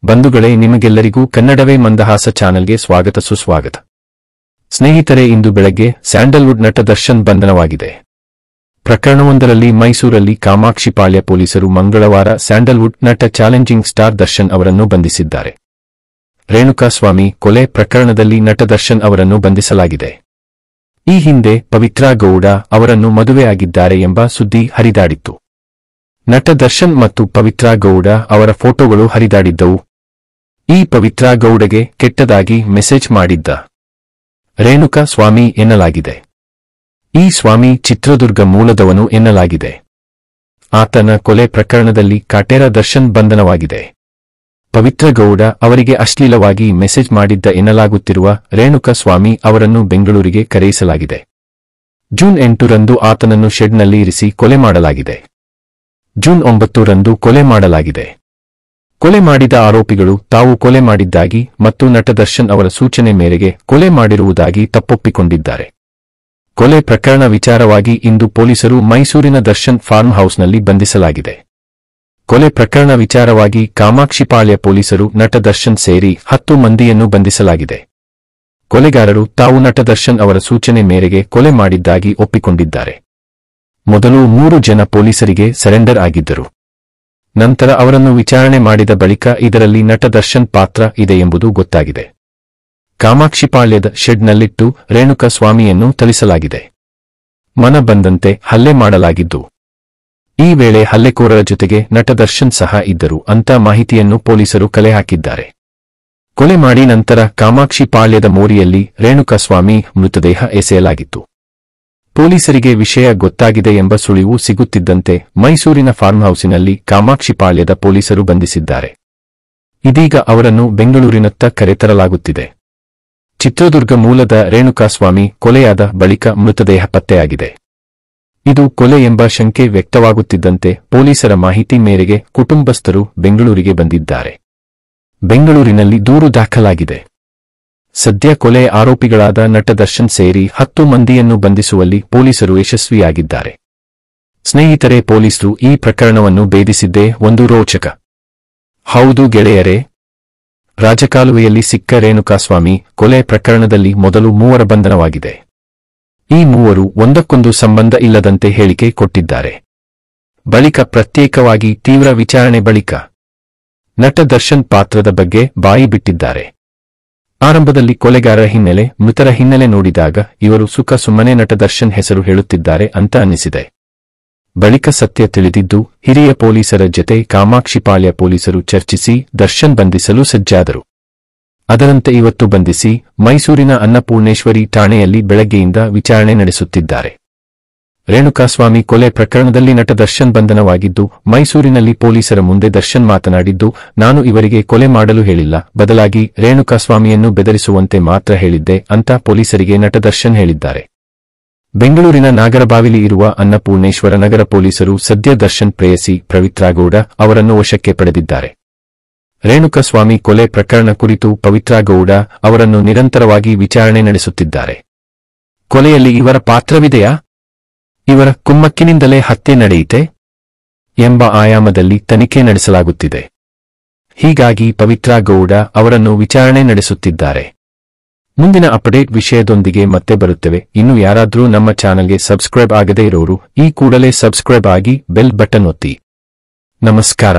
ಬಂಧುಗಳೇ, ನಿಮಗೆಲ್ಲರಿಗೂ ಕನ್ನಡವೇ ಮಂದಹಾಸ ಚಾನೆಲ್ಗೆ ಸ್ವಾಗತ ಸುಸ್ವಾಗತ. ಸ್ನೇಹಿತರೆ, ಇಂದು ಬೆಳಗ್ಗೆ ಸ್ಯಾಂಡಲ್ವುಡ್ ನಟ ದರ್ಶನ್ ಬಂಧನವಾಗಿದೆ. ಪ್ರಕರಣವೊಂದರಲ್ಲಿ ಮೈಸೂರಲ್ಲಿ ಕಾಮಾಕ್ಷಿಪಾಳ್ಯ ಪೊಲೀಸರು ಮಂಗಳವಾರ ಸ್ಯಾಂಡಲ್ವುಡ್ ನಟ ಚಾಲೆಂಜಿಂಗ್ ಸ್ಟಾರ್ ದರ್ಶನ್ ಅವರನ್ನು ಬಂಧಿಸಿದ್ದಾರೆ. ರೇಣುಕಾಸ್ವಾಮಿ ಕೊಲೆ ಪ್ರಕರಣದಲ್ಲಿ ನಟ ದರ್ಶನ್ ಅವರನ್ನು ಬಂಧಿಸಲಾಗಿದೆ. ಈ ಹಿಂದೆ ಪವಿತ್ರಾ ಗೌಡ ಅವರನ್ನು ಮದುವೆಯಾಗಿದ್ದಾರೆ ಎಂಬ ಸುದ್ದಿ ಹರಿದಾಡಿತ್ತು. ನಟ ದರ್ಶನ್ ಮತ್ತು ಪವಿತ್ರಾ ಗೌಡ ಅವರ ಫೋಟೋಗಳು ಹರಿದಾಡಿದ್ದವು. ಈ ಪವಿತ್ರಾ ಗೌಡಗೆ ಕೆಟ್ಟದಾಗಿ ಮೆಸೇಜ್ ಮಾಡಿದ್ದ ರೇಣುಕಾ ಸ್ವಾಮಿ ಎನ್ನಲಾಗಿದೆ. ಈ ಸ್ವಾಮಿ ಚಿತ್ರದುರ್ಗ ಮೂಲದವನು ಎನ್ನಲಾಗಿದೆ. ಆತನ ಕೊಲೆ ಪ್ರಕರಣದಲ್ಲಿ ಕಾಟೇರ ದರ್ಶನ್ ಬಂಧನವಾಗಿದೆ. ಪವಿತ್ರ ಗೌಡ ಅವರಿಗೆ ಅಶ್ಲೀಲವಾಗಿ ಮೆಸೇಜ್ ಮಾಡಿದ್ದ ಎನ್ನಲಾಗುತ್ತಿರುವ ರೇಣುಕಾ ಸ್ವಾಮಿ ಅವರನ್ನು ಬೆಂಗಳೂರಿಗೆ ಕರೆಯಿಸಲಾಗಿದೆ. ಜೂನ್ 8ರಂದು ಆತನನ್ನು ಶೆಡ್ನಲ್ಲಿ ಇರಿಸಿ ಕೊಲೆ ಮಾಡಲಾಗಿದೆ. ಜೂನ್ 9ರಂದು ಕೊಲೆ ಮಾಡಲಾಗಿದೆ. ಕೊಲೆ ಮಾಡಿದ ಆರೋಪಿಗಳು ತಾವು ಕೊಲೆ ಮಾಡಿದ್ದಾಗಿ ಮತ್ತು ನಟ ದರ್ಶನ್ ಅವರ ಸೂಚನೆ ಮೇರೆಗೆ ಕೊಲೆ ಮಾಡಿರುವುದಾಗಿ ತಪ್ಪೊಪ್ಪಿಕೊಂಡಿದ್ದಾರೆ. ಕೊಲೆ ಪ್ರಕರಣ ವಿಚಾರವಾಗಿ ಇಂದು ಪೊಲೀಸರು ಮೈಸೂರಿನ ದರ್ಶನ್ ಫಾರ್ಮ್ ಹೌಸ್ನಲ್ಲಿ ಬಂಧಿಸಲಾಗಿದೆ. ಕೊಲೆ ಪ್ರಕರಣ ವಿಚಾರವಾಗಿ ಕಾಮಾಕ್ಷಿಪಾಳ್ಯ ಪೊಲೀಸರು ನಟ ದರ್ಶನ್ ಸೇರಿ 10 ಮಂದಿಯನ್ನು ಬಂಧಿಸಲಾಗಿದೆ. ಕೊಲೆಗಾರರು ತಾವು ನಟ ದರ್ಶನ್ ಅವರ ಸೂಚನೆ ಮೇರೆಗೆ ಕೊಲೆ ಮಾಡಿದ್ದಾಗಿ ಒಪ್ಪಿಕೊಂಡಿದ್ದಾರೆ. ಮೊದಲು 3 ಜನ ಪೊಲೀಸರಿಗೆ ಸರೆಂಡರ್ ಆಗಿದ್ದರು. ನಂತರ ಅವರನ್ನು ವಿಚಾರಣೆ ಮಾಡಿದ ಬಳಿಕ ಇದರಲ್ಲಿ ನಟ ದರ್ಶನ್ ಪಾತ್ರ ಇದೆ ಎಂಬುದು ಗೊತ್ತಾಗಿದೆ. ಕಾಮಾಕ್ಷಿಪಾಳ್ಯದ ಶೆಡ್ನಲ್ಲಿಟ್ಟು ರೇಣುಕಾ ಸ್ವಾಮಿಯನ್ನು ಥಳಿಸಲಾಗಿದೆ. ಮನ ಬಂದಂತೆ ಹಲ್ಲೆ ಮಾಡಲಾಗಿದ್ದು, ಈ ವೇಳೆ ಹಲ್ಲೆಕೋರರ ಜೊತೆಗೆ ನಟ ದರ್ಶನ್ ಸಹ ಇದ್ದರು ಅಂತ ಮಾಹಿತಿಯನ್ನು ಪೊಲೀಸರು ಕಲೆ ಹಾಕಿದ್ದಾರೆ. ಕೊಲೆ ಮಾಡಿ ನಂತರ ಕಾಮಾಕ್ಷಿಪಾಳ್ಯದ ಮೋರಿಯಲ್ಲಿ ರೇಣುಕಾ ಸ್ವಾಮಿ ಮೃತದೇಹ ಎಸೆಯಲಾಗಿತ್ತು. ಪೊಲೀಸರಿಗೆ ವಿಷಯ ಗೊತ್ತಾಗಿದೆ ಎಂಬ ಸುಳಿವು ಸಿಗುತ್ತಿದ್ದಂತೆ ಮೈಸೂರಿನ ಫಾರ್ಮ್ ಹೌಸಿನಲ್ಲಿ ಕಾಮಾಕ್ಷಿಪಾಳ್ಯದ ಪೊಲೀಸರು ಬಂಧಿಸಿದ್ದಾರೆ. ಇದೀಗ ಅವರನ್ನು ಬೆಂಗಳೂರಿನತ್ತ ಕರೆತರಲಾಗುತ್ತಿದೆ. ಚಿತ್ರದುರ್ಗ ಮೂಲದ ರೇಣುಕಾಸ್ವಾಮಿ ಕೊಲೆಯಾದ ಬಳಿಕ ಮೃತದೇಹ ಪತ್ತೆಯಾಗಿದೆ. ಇದು ಕೊಲೆ ಎಂಬ ಶಂಕೆ ವ್ಯಕ್ತವಾಗುತ್ತಿದ್ದಂತೆ ಪೊಲೀಸರ ಮಾಹಿತಿ ಮೇರೆಗೆ ಕುಟುಂಬಸ್ಥರು ಬೆಂಗಳೂರಿಗೆ ಬಂದಿದ್ದಾರೆ. ಬೆಂಗಳೂರಿನಲ್ಲಿ ದೂರು ದಾಖಲಾಗಿದೆ. ಸದ್ಯ ಕೊಲೆ ಆರೋಪಿಗಳಾದ ನಟ ದರ್ಶನ್ ಸೇರಿ 10 ಮಂದಿಯನ್ನು ಬಂಧಿಸುವಲ್ಲಿ ಪೊಲೀಸರು ಯಶಸ್ವಿಯಾಗಿದ್ದಾರೆ. ಸ್ನೇಹಿತರೆ, ಪೊಲೀಸರು ಈ ಪ್ರಕರಣವನ್ನು ಭೇದಿಸಿದ್ದೇ ಒಂದು ರೋಚಕ. ಹೌದು ಗೆಳೆಯರೇ, ರಾಜಕಾಲುವೆಯಲ್ಲಿ ಸಿಕ್ಕ ರೇಣುಕಾಸ್ವಾಮಿ ಕೊಲೆ ಪ್ರಕರಣದಲ್ಲಿ ಮೊದಲು 3 ಬಂಧನವಾಗಿದೆ. ಈ 3 ಒಂದಕ್ಕೊಂದು ಸಂಬಂಧ ಇಲ್ಲದಂತೆ ಹೇಳಿಕೆ ಕೊಟ್ಟಿದ್ದಾರೆ. ಬಳಿಕ ಪ್ರತ್ಯೇಕವಾಗಿ ತೀವ್ರ ವಿಚಾರಣೆ ಬಳಿಕ ನಟ ದರ್ಶನ್ ಪಾತ್ರದ ಬಗ್ಗೆ ಬಾಯಿ ಬಿಟ್ಟಿದ್ದಾರೆ. ಆರಂಭದಲ್ಲಿ ಕೊಲೆಗಾರರ ಹಿನ್ನೆಲೆ, ಮೃತರ ಹಿನ್ನೆಲೆ ನೋಡಿದಾಗ ಇವರು ಸುಖ ಸುಮ್ಮನೆ ನಟ ದರ್ಶನ್ ಹೆಸರು ಹೇಳುತ್ತಿದ್ದಾರೆ ಅಂತ ಅನ್ನಿಸಿದೆ. ಬಳಿಕ ಸತ್ಯ ತಿಳಿದಿದ್ದು ಹಿರಿಯ ಪೊಲೀಸರ ಜತೆ ಕಾಮಾಕ್ಷಿಪಾಳ್ಯ ಪೊಲೀಸರು ಚರ್ಚಿಸಿ ದರ್ಶನ್ ಬಂಧಿಸಲು ಸಜ್ಜಾದರು. ಅದರಂತೆ ಇವತ್ತು ಬಂಧಿಸಿ ಮೈಸೂರಿನ ಅನ್ನಪೂರ್ಣೇಶ್ವರಿ ಠಾಣೆಯಲ್ಲಿ ಬೆಳಗ್ಗೆಯಿಂದ ವಿಚಾರಣೆ ನಡೆಸುತ್ತಿದ್ದಾರೆ. ರೇಣುಕಾಸ್ವಾಮಿ ಕೊಲೆ ಪ್ರಕರಣದಲ್ಲಿ ನಟ ದರ್ಶನ್ ಬಂಧನವಾಗಿದ್ದು, ಮೈಸೂರಿನಲ್ಲಿ ಪೊಲೀಸರ ಮುಂದೆ ದರ್ಶನ್ ಮಾತನಾಡಿದ್ದು, ನಾನು ಇವರಿಗೆ ಕೊಲೆ ಮಾಡಲು ಹೇಳಿಲ್ಲ, ಬದಲಾಗಿ ರೇಣುಕಾಸ್ವಾಮಿಯನ್ನು ಬೆದರಿಸುವಂತೆ ಮಾತ್ರ ಹೇಳಿದ್ದೆ ಅಂತ ಪೊಲೀಸರಿಗೆ ನಟ ದರ್ಶನ್ ಹೇಳಿದ್ದಾರೆ. ಬೆಂಗಳೂರಿನ ನಾಗರಬಾವಿಲಿ ಇರುವ ಅನ್ನಪೂರ್ಣೇಶ್ವರ ನಗರ ಪೊಲೀಸರು ಸದ್ಯ ದರ್ಶನ್ ಪ್ರೇಯಸಿ ಪವಿತ್ರಾ ಗೌಡ ಅವರನ್ನು ವಶಕ್ಕೆ ಪಡೆದಿದ್ದಾರೆ. ರೇಣುಕಾಸ್ವಾಮಿ ಕೊಲೆ ಪ್ರಕರಣ ಕುರಿತು ಪವಿತ್ರಾ ಗೌಡ ಅವರನ್ನು ನಿರಂತರವಾಗಿ ವಿಚಾರಣೆ ನಡೆಸುತ್ತಿದ್ದಾರೆ. ಕೊಲೆಯಲ್ಲಿ ಇವರ ಪಾತ್ರವಿದೆಯಾ, ಇವರ ಕುಮ್ಮಕ್ಕಿನಿಂದಲೇ ಹತ್ಯೆ ನಡೆಯಿತೆ ಎಂಬ ಆಯಾಮದಲ್ಲಿ ತನಿಖೆ ನಡೆಸಲಾಗುತ್ತಿದೆ. ಹೀಗಾಗಿ ಪವಿತ್ರಾ ಗೌಡ ಅವರನ್ನು ವಿಚಾರಣೆ ನಡೆಸುತ್ತಿದ್ದಾರೆ. ಮುಂದಿನ ಅಪ್ಡೇಟ್ ವಿಷಯದೊಂದಿಗೆ ಮತ್ತೆ ಬರುತ್ತೇವೆ. ಇನ್ನು ಯಾರಾದ್ರೂ ನಮ್ಮ ಚಾನೆಲ್ಗೆ ಸಬ್ಸ್ಕ್ರೈಬ್ ಆಗದೇ ಇರೋರು ಈ ಕೂಡಲೇ ಸಬ್ಸ್ಕ್ರೈಬ್ ಆಗಿ ಬೆಲ್ ಬಟನ್ ಒತ್ತಿ. ನಮಸ್ಕಾರ.